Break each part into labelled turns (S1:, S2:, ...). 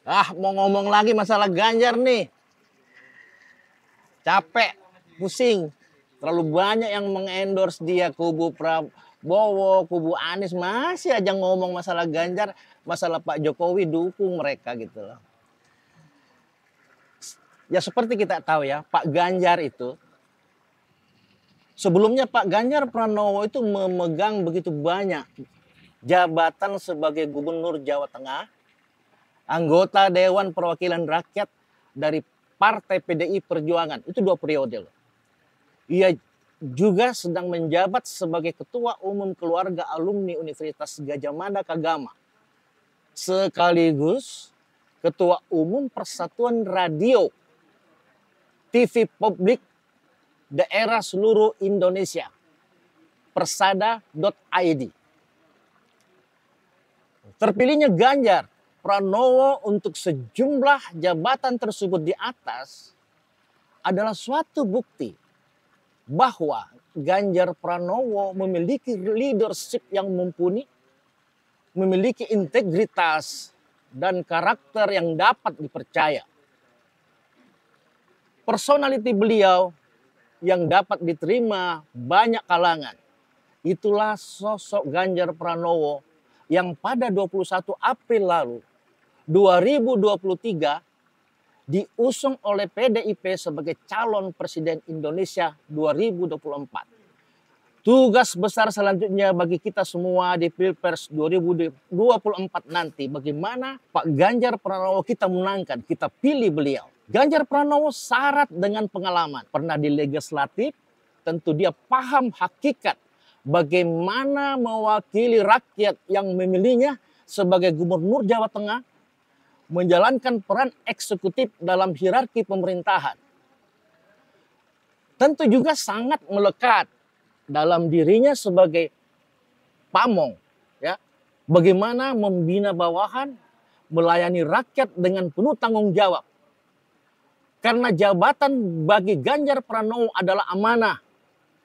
S1: Mau ngomong lagi masalah Ganjar nih. Capek, pusing. Terlalu banyak yang mengendorse dia, kubu Prabowo, kubu Anies masih aja ngomong masalah Ganjar, masalah Pak Jokowi dukung mereka gitu loh. Ya seperti kita tahu ya, Pak Ganjar itu sebelumnya Pak Ganjar Pranowo itu memegang begitu banyak jabatan sebagai Gubernur Jawa Tengah, anggota Dewan Perwakilan Rakyat dari Partai PDI Perjuangan. Itu 2 periode loh. Ia juga sedang menjabat sebagai Ketua Umum Keluarga Alumni Universitas Gadjah Mada Kagama. Sekaligus Ketua Umum Persatuan Radio TV Publik Daerah Seluruh Indonesia, persada.id. Terpilihnya Ganjar Pranowo untuk sejumlah jabatan tersebut di atas adalah suatu bukti bahwa Ganjar Pranowo memiliki leadership yang mumpuni, memiliki integritas dan karakter yang dapat dipercaya. Personality beliau yang dapat diterima banyak kalangan. Itulah sosok Ganjar Pranowo yang pada 21 April lalu 2023 diusung oleh PDIP sebagai calon presiden Indonesia 2024. Tugas besar selanjutnya bagi kita semua di Pilpres 2024 nanti, bagaimana Pak Ganjar Pranowo kita menangkan, kita pilih beliau. Ganjar Pranowo syarat dengan pengalaman, pernah di legislatif, tentu dia paham hakikat bagaimana mewakili rakyat yang memilihnya sebagai Gubernur Jawa Tengah, menjalankan peran eksekutif dalam hierarki pemerintahan. Tentu juga sangat melekat dalam dirinya sebagai pamong, ya. Bagaimana membina bawahan, melayani rakyat dengan penuh tanggung jawab. Karena jabatan bagi Ganjar Pranowo adalah amanah,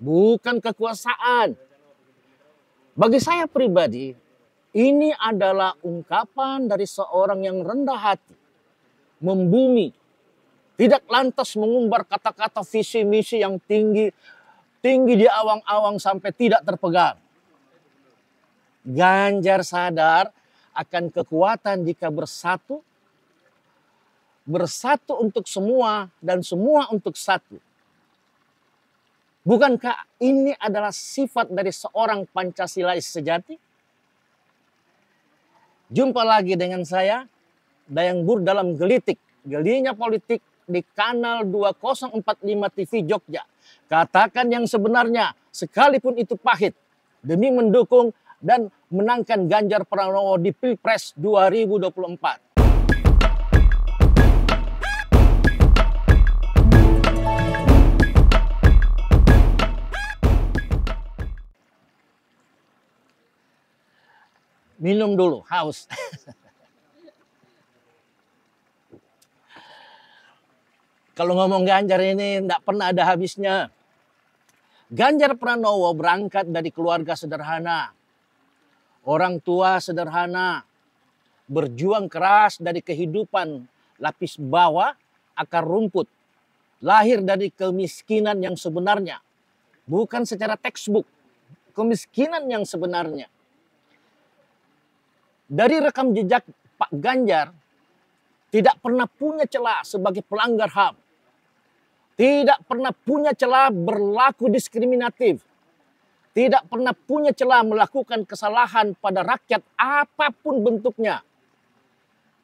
S1: bukan kekuasaan. Bagi saya pribadi, ini adalah ungkapan dari seorang yang rendah hati, membumi, tidak lantas mengumbar kata-kata visi misi yang tinggi di awang-awang sampai tidak terpegang. Ganjar sadar akan kekuatan jika bersatu untuk semua dan semua untuk satu. Bukankah ini adalah sifat dari seorang Pancasilais sejati? Jumpa lagi dengan saya, Dayang Bur dalam Gelitik, Gelinya Politik di Kanal 2045 TV Jogja. Katakan yang sebenarnya, sekalipun itu pahit, demi mendukung dan menangkan Ganjar Pranowo di Pilpres 2024. Minum dulu, haus. Kalau ngomong Ganjar ini tidak pernah ada habisnya. Ganjar Pranowo berangkat dari keluarga sederhana. Orang tua sederhana. Berjuang keras dari kehidupan lapis bawah, akar rumput. Lahir dari kemiskinan yang sebenarnya. Bukan secara textbook. Kemiskinan yang sebenarnya. Dari rekam jejak Pak Ganjar, tidak pernah punya celah sebagai pelanggar HAM. Tidak pernah punya celah berlaku diskriminatif. Tidak pernah punya celah melakukan kesalahan pada rakyat apapun bentuknya.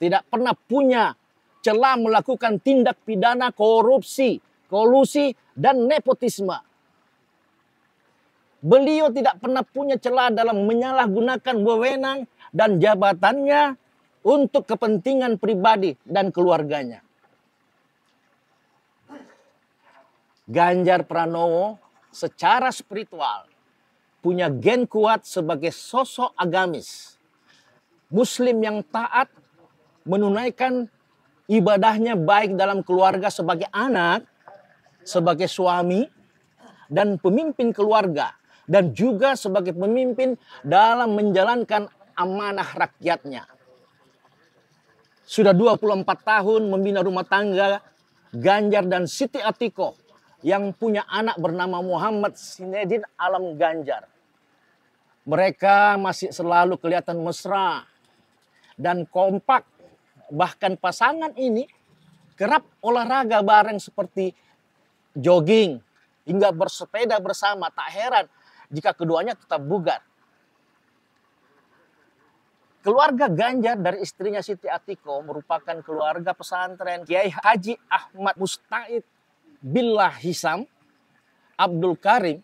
S1: Tidak pernah punya celah melakukan tindak pidana korupsi, kolusi, dan nepotisme. Beliau tidak pernah punya celah dalam menyalahgunakan wewenang dan jabatannya untuk kepentingan pribadi dan keluarganya. Ganjar Pranowo secara spiritual punya gen kuat sebagai sosok agamis. Muslim yang taat, menunaikan ibadahnya baik dalam keluarga sebagai anak, sebagai suami, dan pemimpin keluarga. Dan juga sebagai pemimpin dalam menjalankan amanah rakyatnya. Sudah 24 tahun membina rumah tangga Ganjar dan Siti Atiko yang punya anak bernama Muhammad Sinedin Alam Ganjar. Mereka masih selalu kelihatan mesra dan kompak. Bahkan pasangan ini kerap olahraga bareng seperti jogging hingga bersepeda bersama. Tak heran jika keduanya tetap bugar. Keluarga Ganjar dari istrinya Siti Atiko merupakan keluarga pesantren Kiai Haji Ahmad Musta'id Billah Hisam Abdul Karim.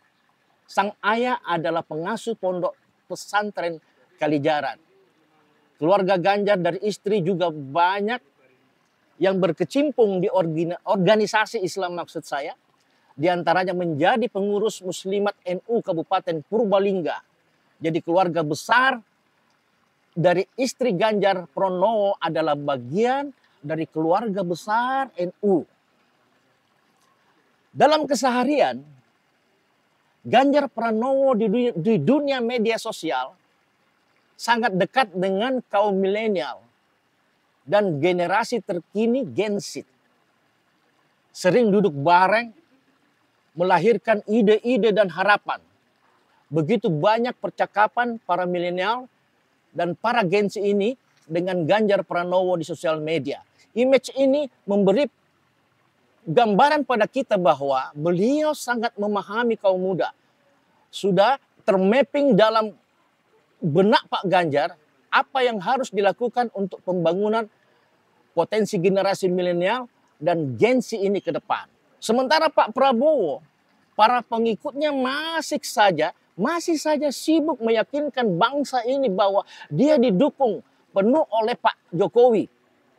S1: Sang ayah adalah pengasuh pondok pesantren Kalijaran. Keluarga Ganjar dari istri juga banyak yang berkecimpung di organisasi Islam maksud saya. Di antaranya menjadi pengurus Muslimat NU Kabupaten Purbalingga. Jadi keluarga besar dari istri Ganjar Pranowo adalah bagian dari keluarga besar NU. Dalam keseharian, Ganjar Pranowo di dunia media sosial sangat dekat dengan kaum milenial dan generasi terkini Gen Z. Sering duduk bareng, melahirkan ide-ide dan harapan. Begitu banyak percakapan para milenial dan para Gen Z ini dengan Ganjar Pranowo di sosial media. Image ini memberi gambaran pada kita bahwa beliau sangat memahami kaum muda. Sudah termapping dalam benak Pak Ganjar apa yang harus dilakukan untuk pembangunan potensi generasi milenial dan Gen Z ini ke depan. Sementara Pak Prabowo, para pengikutnya masih saja sibuk meyakinkan bangsa ini bahwa dia didukung penuh oleh Pak Jokowi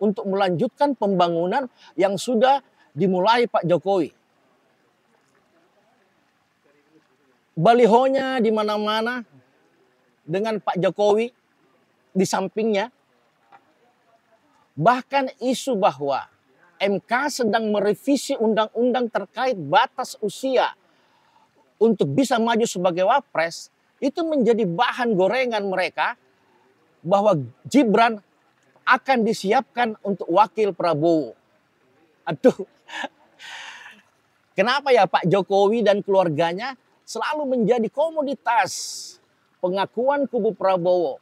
S1: untuk melanjutkan pembangunan yang sudah dimulai Pak Jokowi. Balihonya di mana-mana dengan Pak Jokowi di sampingnya. Bahkan isu bahwa MK sedang merevisi undang-undang terkait batas usia untuk bisa maju sebagai wapres, itu menjadi bahan gorengan mereka bahwa Gibran akan disiapkan untuk wakil Prabowo. Aduh, kenapa ya Pak Jokowi dan keluarganya selalu menjadi komoditas pengakuan kubu Prabowo?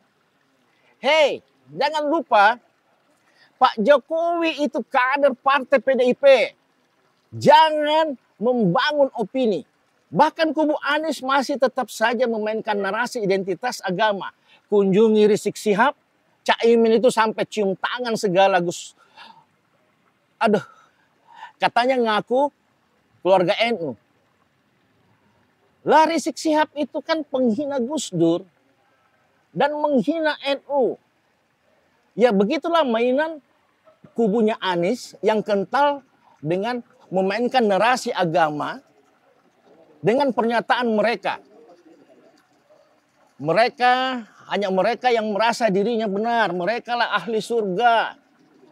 S1: Hei, jangan lupa Pak Jokowi itu kader partai PDIP. Jangan membangun opini. Bahkan kubu Anies masih tetap saja memainkan narasi identitas agama. Kunjungi Rizik Syihab, Caimin itu sampai cium tangan segala Gus. Aduh, katanya ngaku keluarga NU. Lah Rizik Syihab itu kan penghina Gus Dur dan menghina NU. Ya begitulah mainan kubunya Anies yang kental dengan memainkan narasi agama. Dengan pernyataan mereka hanya mereka yang merasa dirinya benar. Mereka lah ahli surga.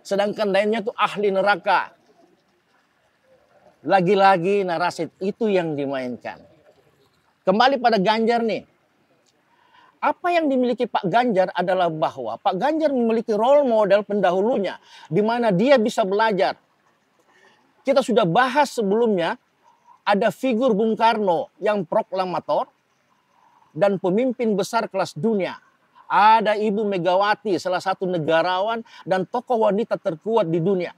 S1: Sedangkan lainnya itu ahli neraka. Lagi-lagi narasi itu yang dimainkan. Kembali pada Ganjar nih. Apa yang dimiliki Pak Ganjar adalah bahwa Pak Ganjar memiliki role model pendahulunya. Di mana dia bisa belajar. Kita sudah bahas sebelumnya. Ada figur Bung Karno yang proklamator dan pemimpin besar kelas dunia. Ada Ibu Megawati, salah satu negarawan dan tokoh wanita terkuat di dunia.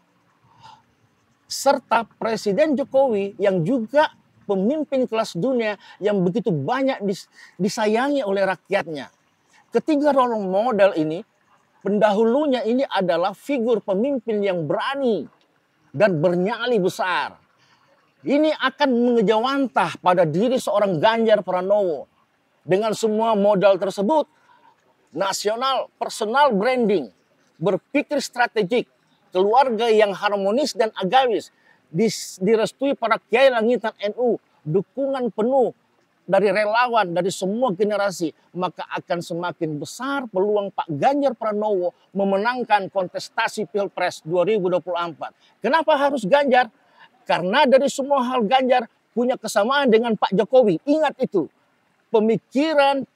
S1: Serta Presiden Jokowi yang juga pemimpin kelas dunia yang begitu banyak disayangi oleh rakyatnya. Ketiga role model ini, pendahulunya ini adalah figur pemimpin yang berani dan bernyali besar. Ini akan mengejawantah pada diri seorang Ganjar Pranowo. Dengan semua modal tersebut, nasional, personal branding, berpikir strategik, keluarga yang harmonis dan agamis, direstui para kiai langitan NU, dukungan penuh dari relawan, dari semua generasi, maka akan semakin besar peluang Pak Ganjar Pranowo memenangkan kontestasi Pilpres 2024. Kenapa harus Ganjar? Karena dari semua hal Ganjar punya kesamaan dengan Pak Jokowi. Ingat itu. Pemikiran,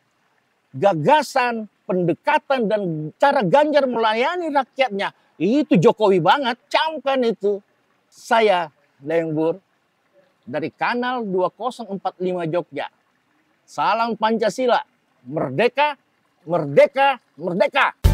S1: gagasan, pendekatan dan cara Ganjar melayani rakyatnya, itu Jokowi banget, camkan itu. Saya Lembur dari Kanal 2045 Jogja. Salam Pancasila, merdeka, merdeka, merdeka.